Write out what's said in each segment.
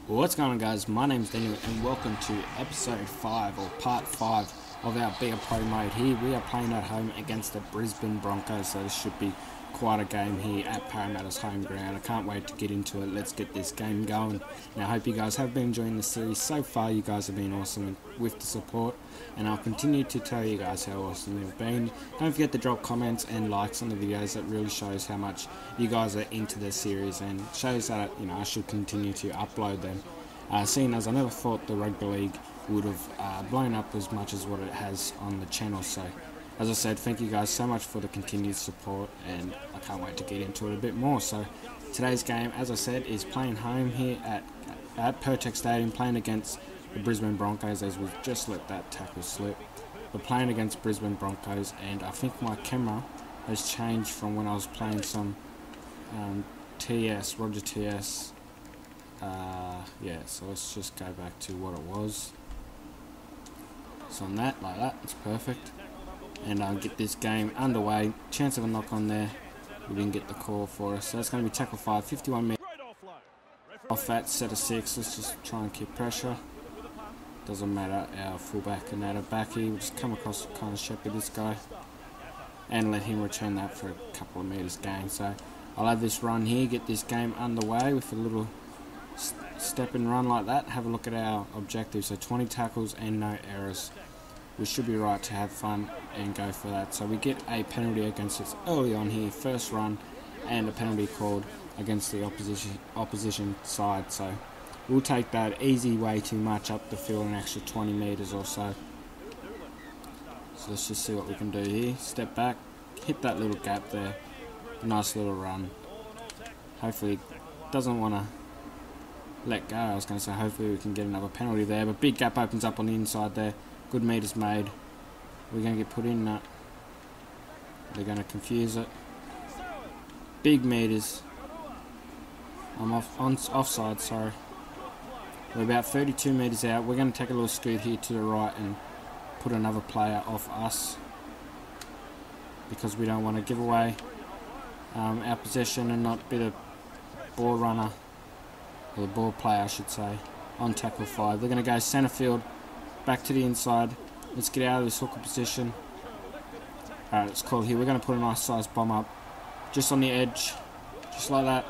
Well, what's going on, guys? My name's Daniel and welcome to episode 5 or part 5 of our Bigger Pro mode. Here we are playing at home against the Brisbane Broncos, so this should be quite a game here at Parramatta's home ground. I can't wait to get into it. Let's get this game going. Now, I hope you guys have been enjoying the series. So far, you guys have been awesome with the support, and I'll continue to tell you guys how awesome you've been. Don't forget to drop comments and likes on the videos. That really shows how much you guys are into the series and shows that I should continue to upload them. Seeing as I never thought the Rugby League would have blown up as much as what it has on the channel. So, as I said, thank you guys so much for the continued support, and I can't wait to get into it a bit more. So, today's game, as I said, is playing home here at Optiks Stadium, playing against the Brisbane Broncos, as we've just let that tackle slip. We're playing against Brisbane Broncos, and I think my camera has changed from when I was playing some Roger TS. Yeah, so let's just go back to what it was. So on that, like that, it's perfect. And I'll get this game underway. Chance of a knock on there. We didn't get the call for us. So that's going to be tackle 5, 51 metres. Off that set of 6. Let's just try and keep pressure. Doesn't matter, our fullback and our back here. We'll just come across, kind of shepherd this guy. And let him return that for a couple of metres gain. So I'll have this run here, get this game underway with a little step and run like that. Have a look at our objective. So 20 tackles and no errors. We should be right to have fun and go for that. So we get a penalty against us early on here, first run, and a penalty called against the opposition side. So we'll take that easy way too much up the field, an extra 20 metres or so. So let's just see what we can do here. Step back, hit that little gap there. Nice little run. Hopefully doesn't want to let go. I was going to say hopefully we can get another penalty there, but big gap opens up on the inside there. Good metres made. We're going to get put in that. They're going to confuse it. Big metres. I'm offside, sorry. We're about 32 metres out. We're going to take a little scoot here to the right and put another player off us, because we don't want to give away our possession and not be the ball runner, or the ball player I should say, on tackle 5. They're going to go centre field, back to the inside. Let's get out of this hooker position. Alright, it's cool here. We're going to put a nice sized bomb up, just on the edge, just like that.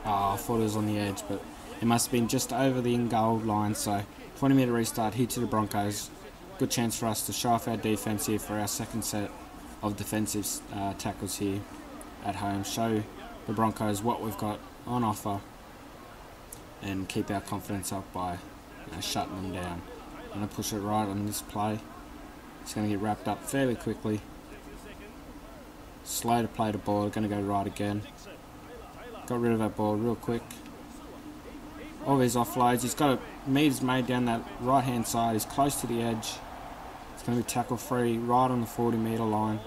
I thought it was on the edge, but it must have been just over the in-goal line. So 20 metre restart here to the Broncos. Good chance for us to show off our defence here for our second set of defensive tackles here at home. Show the Broncos what we've got on offer and keep our confidence up by shutting them down. I'm going to push it right on this play. It's going to get wrapped up fairly quickly. Slow to play the ball. Going to go right again. Got rid of that ball real quick. All these offloads. He's got metres made down that right hand side. He's close to the edge. It's going to be tackle free right on the 40 metre line.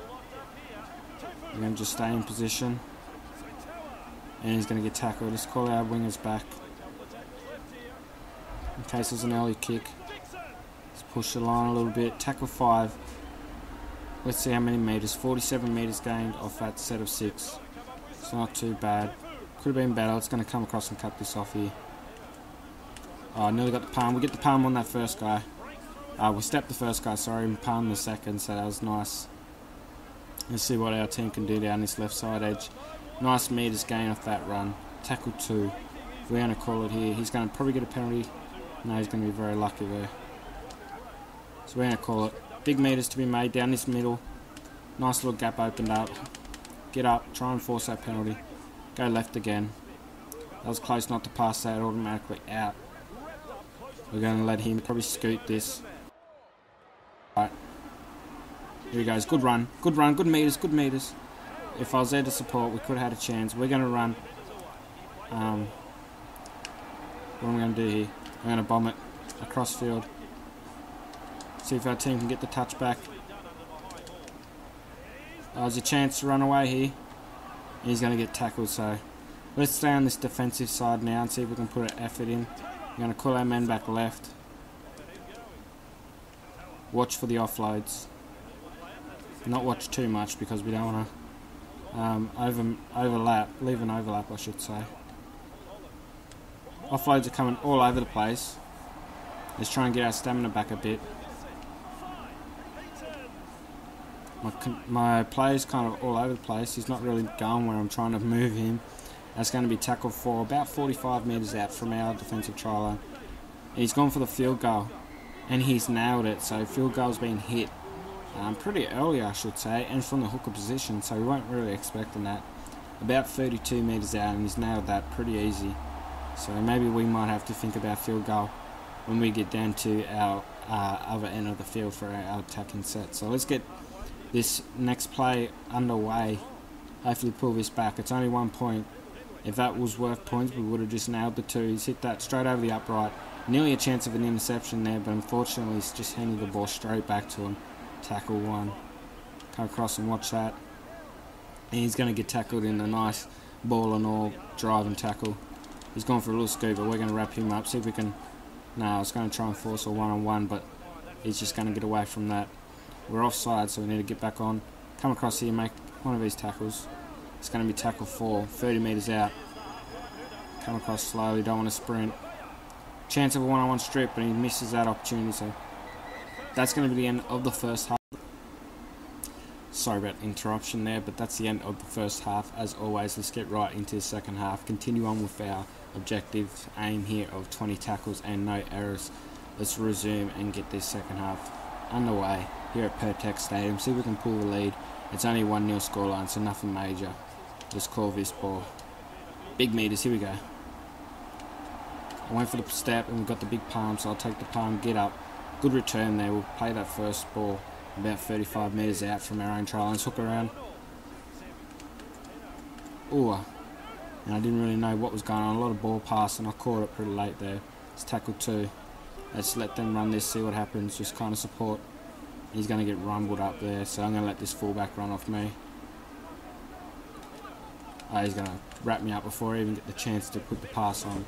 We're going to just stay in position. And he's going to get tackled. Let's call our wingers back in case there's an early kick. Let's push the line a little bit. Tackle 5. Let's see how many metres. 47 metres gained off that set of 6. It's not too bad. Could have been better. It's going to come across and cut this off here. Oh, nearly got the palm. We get the palm on that first guy. We stepped the first guy, sorry, and palmed the second, so that was nice. Let's see what our team can do down this left side edge. Nice metres gain off that run. Tackle 2. We're going to call it here. He's going to probably get a penalty. No, he's going to be very lucky there. So we're going to call it. Big metres to be made down this middle. Nice little gap opened up. Get up, try and force that penalty. Go left again. That was close not to pass that automatically out. We're going to let him probably scoot this. Right. Here he goes. Good run. Good run. Good metres. Good metres. If I was there to support, we could have had a chance. We're going to run. What am I going to do here? I'm going to bomb it across field. See if our team can get the touch back. There's a chance to run away here. He's going to get tackled, so let's stay on this defensive side now and see if we can put an effort in. We're going to call our men back left. Watch for the offloads. Not watch too much because we don't want to leave an overlap, I should say. Offloads are coming all over the place. Let's try and get our stamina back a bit. My player's kind of all over the place. He's not really going where I'm trying to move him. That's going to be tackle 4, about 45 metres out from our defensive try line. He's gone for the field goal, and he's nailed it. So field goal's been hit pretty early, I should say, and from the hooker position, so we weren't really expecting that. About 32 metres out, and he's nailed that pretty easy. So maybe we might have to think about field goal when we get down to our other end of the field for our attacking set. So let's get this next play underway. Hopefully pull this back. It's only 1 point. If that was worth points, we would have just nailed the 2. He's hit that straight over the upright. Nearly a chance of an interception there, but unfortunately he's just handed the ball straight back to him. Tackle 1. Come across and watch that. And he's going to get tackled in a nice ball and all driving tackle. He's gone for a little scoop, but we're going to wrap him up. See if we can... No, I was going to try and force a one-on-one, but he's just going to get away from that. We're offside, so we need to get back on. Come across here, make one of these tackles. It's going to be tackle 4, 30 metres out. Come across slowly, don't want to sprint. Chance of a one-on-one strip, but he misses that opportunity, so that's going to be the end of the first half. Sorry about the interruption there, but that's the end of the first half. As always, let's get right into the second half. Continue on with our objective aim here of 20 tackles and no errors. Let's resume and get this second half underway here at Optiks Stadium. See if we can pull the lead. It's only 1-0 scoreline, so nothing major. Let's call this ball. Big meters, here we go. I went for the step and we got the big palm, so I'll take the palm, get up. Good return there. We'll play that first ball about 35 metres out from our own try line. Let's hook around. Ooh, and I didn't really know what was going on. A lot of ball pass, and I caught it pretty late there. It's tackle 2. Let's let them run this, see what happens. Just kind of support. He's going to get rumbled up there, so I'm going to let this fullback run off me. Oh, he's going to wrap me up before I even get the chance to put the pass on.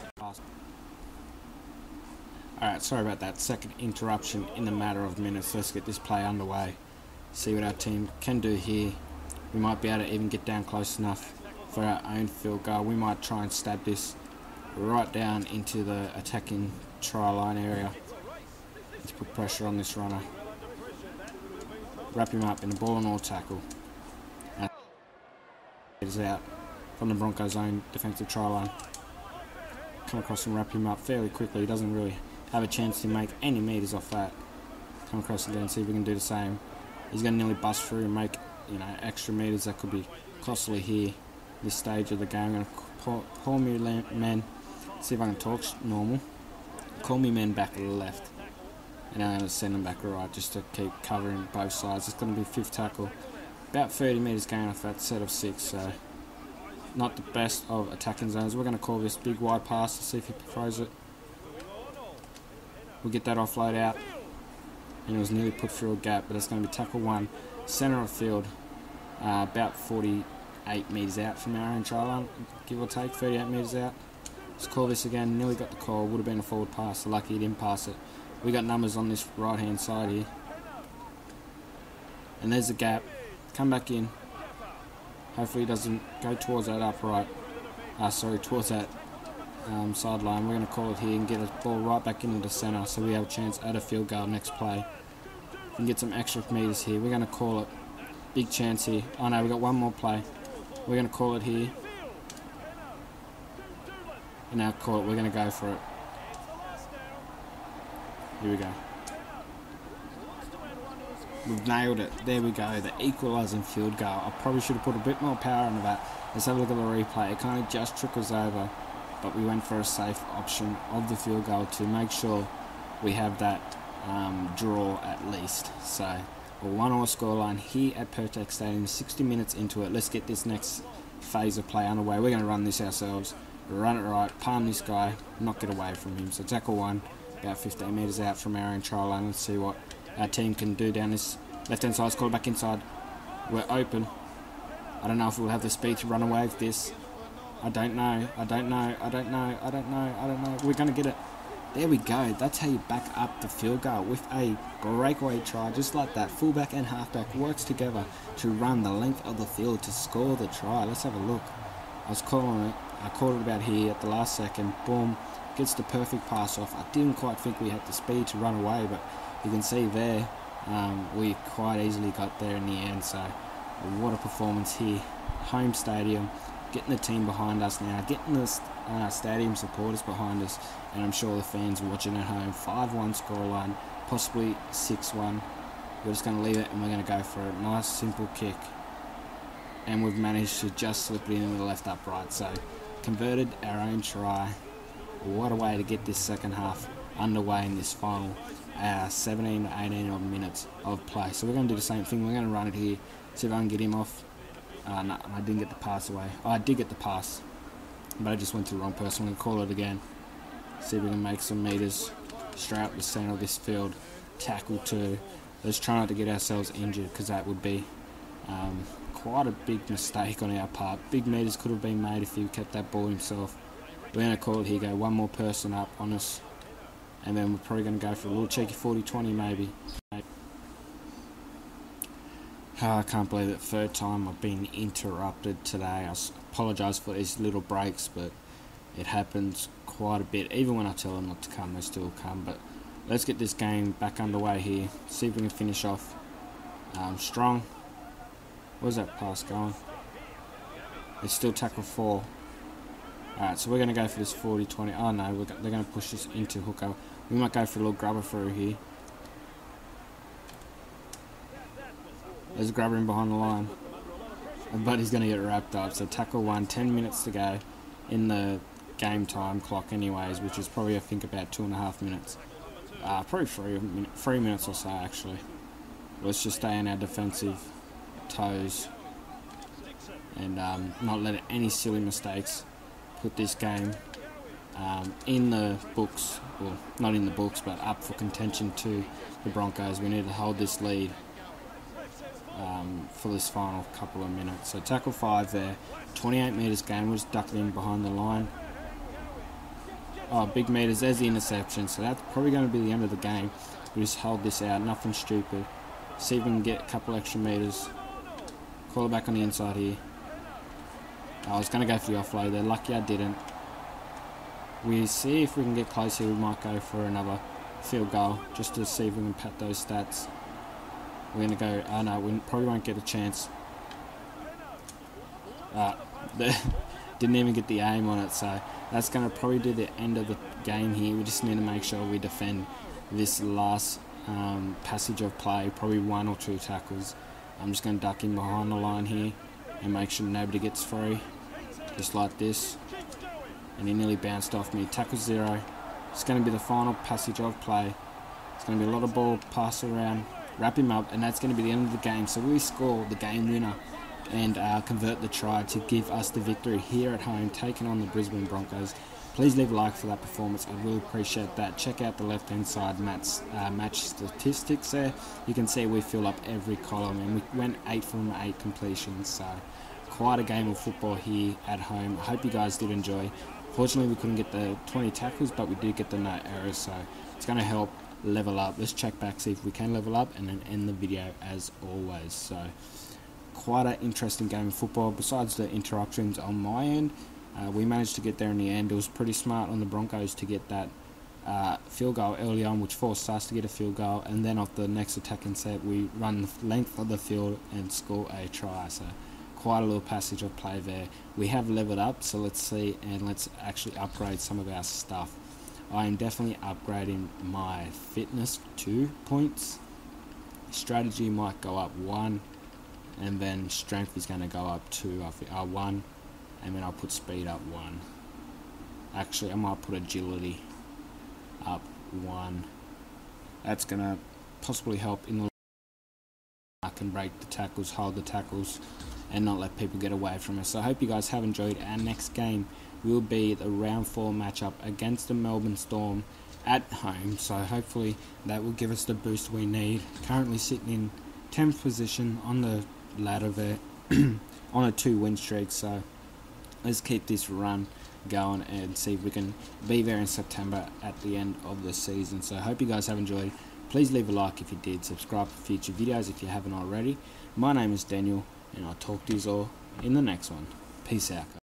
Alright, sorry about that second interruption in a matter of minutes. Let's get this play underway. See what our team can do here. We might be able to even get down close enough for our own field goal. We might try and stab this right down into the attacking try line area. Let's put pressure on this runner. Wrap him up in a ball and all tackle. And it is out from the Broncos' own defensive try line. Come across and wrap him up fairly quickly. He doesn't really have a chance to make any meters off that. Come across again, see if we can do the same. He's going to nearly bust through and make, extra meters that could be costly here. This stage of the game. I'm going to call me men. See if I can talk normal. Call me men back to the left. And I'm going to send them back right just to keep covering both sides. It's going to be 5th tackle. About 30 metres gain off that set of 6. So not the best of attacking zones. We're going to call this big wide pass to see if he throws it. We'll get that offload out. And it was nearly put through a gap, but it's going to be tackle 1. Centre of field. About 48 metres out from our own try line. Give or take, 38 metres out. Let's call this again. Nearly got the call. Would have been a forward pass. So lucky he didn't pass it. We got numbers on this right hand side here. And there's the gap. Come back in. Hopefully he doesn't go towards that upright. Towards that sideline. We're going to call it here and get a ball right back into the centre so we have a chance at a field goal next play. We can get some extra meters here. We're going to call it. Big chance here. Oh no, we got one more play. We're going to call it here. And now call it. We're going to go for it. Here we go. We've nailed it. There we go. The equalising field goal. I probably should have put a bit more power into that. Let's have a look at the replay. It kind of just trickles over. But we went for a safe option of the field goal to make sure we have that draw at least. So a 1-1 scoreline here at Optiks Stadium. 60 minutes into it. Let's get this next phase of play underway. We're going to run this ourselves. Run it right. Palm this guy. Not get away from him. So tackle 1. About 15 metres out from our own try line. Let's see what our team can do down this left-hand side. Let's call it back inside. We're open. I don't know if we'll have the speed to run away with this. I don't know. We're going to get it. There we go. That's how you back up the field goal with a breakaway try. Just like that. Fullback and halfback works together to run the length of the field to score the try. Let's have a look. I was calling it. I caught it about here at the last second. Boom, gets the perfect pass off. I didn't quite think we had the speed to run away, but you can see there we quite easily got there in the end. So what a performance here. Home stadium, getting the team behind us now, getting the stadium supporters behind us, and I'm sure the fans watching at home. 5-1 scoreline, possibly 6-1. We're just going to leave it and we're going to go for a nice simple kick. And we've managed to just slip it into the left upright. So converted our own try. What a way to get this second half underway in this final 17 to 18 odd minutes of play. So we're going to do the same thing. We're going to run it here, see if I can get him off. No, I didn't get the pass away. Oh, I did get the pass, but I just went to the wrong person. I'm going to call it again. See if we can make some meters straight up the centre of this field. Tackle 2. Let's try not to get ourselves injured, because that would be quite a big mistake on our part. Big meters could have been made if he kept that ball himself. We're going to call it here, go one more person up on us, and then we're probably going to go for a little cheeky 40-20 maybe. I can't believe it, third time I've been interrupted today. I apologise for these little breaks, but it happens quite a bit. Even when I tell them not to come, they still come. But let's get this game back underway here. See if we can finish off strong. Where's that pass going? It's still tackle 4. Alright, so we're going to go for this 40-20. Oh no, they're going to push this into hooker. We might go for a little grubber through here. There's a grubber in behind the line. But he's going to get wrapped up. So tackle 1, 10 minutes to go in the game time clock anyways, which is probably I think about 2.5 minutes. Probably 3 minutes or so actually. Let's just stay on our defensive toes and not let any silly mistakes put this game in the books. Well, not in the books, but up for contention to the Broncos. We need to hold this lead for this final couple of minutes. So tackle 5 there, 28 metres gain. We're just ducking in behind the line. Oh, big meters, there's the interception. So that's probably going to be the end of the game. We just hold this out, nothing stupid. See if we can get a couple extra meters. Call it back on the inside here. I was going to go for the offload there, lucky I didn't. We see if we can get close here, we might go for another field goal, just to see if we can pat those stats. We're going to go, oh no, we probably won't get a chance. Didn't even get the aim on it, so that's going to probably do the end of the game here. We just need to make sure we defend this last passage of play, probably 1 or 2 tackles. I'm just going to duck in behind the line here and make sure nobody gets free, just like this. And he nearly bounced off me. Tackle 0. It's going to be the final passage of play. It's going to be a lot of ball passed around. Wrap him up, and that's going to be the end of the game. So we score the game winner and convert the try to give us the victory here at home, taking on the Brisbane Broncos. Please leave a like for that performance. I really appreciate that. Check out the left-hand side match statistics there. You can see we fill up every column, and we went 8 from 8 completions. So quite a game of football here at home. I hope you guys did enjoy. Fortunately, we couldn't get the 20 tackles, but we did get the no errors, so it's going to help level up. Let's check back, see if we can level up, and then end the video as always. So quite an interesting game of football. Besides the interruptions on my end, we managed to get there in the end. It was pretty smart on the Broncos to get that field goal early on, which forced us to get a field goal, and then off the next attacking set we run the length of the field and score a try. So quite a little passage of play there. We have leveled up, so let's see, and let's actually upgrade some of our stuff. I am definitely upgrading my fitness 2 points. Strategy might go up 1, and then strength is going to go up 2. I think 1, and then I'll put speed up 1. Actually, I might put agility up 1. That's going to possibly help in the I can break the tackles, hold the tackles, and not let people get away from us. So I hope you guys have enjoyed. Our next game will be the round 4 matchup against the Melbourne Storm at home. So hopefully that will give us the boost we need. Currently sitting in 10th position on the ladder there on a 2-win streak. So let's keep this run going and see if we can be there in September at the end of the season. So I hope you guys have enjoyed. Please leave a like if you did. Subscribe for future videos if you haven't already. My name is Daniel, and I'll talk to you all in the next one. Peace out, guys.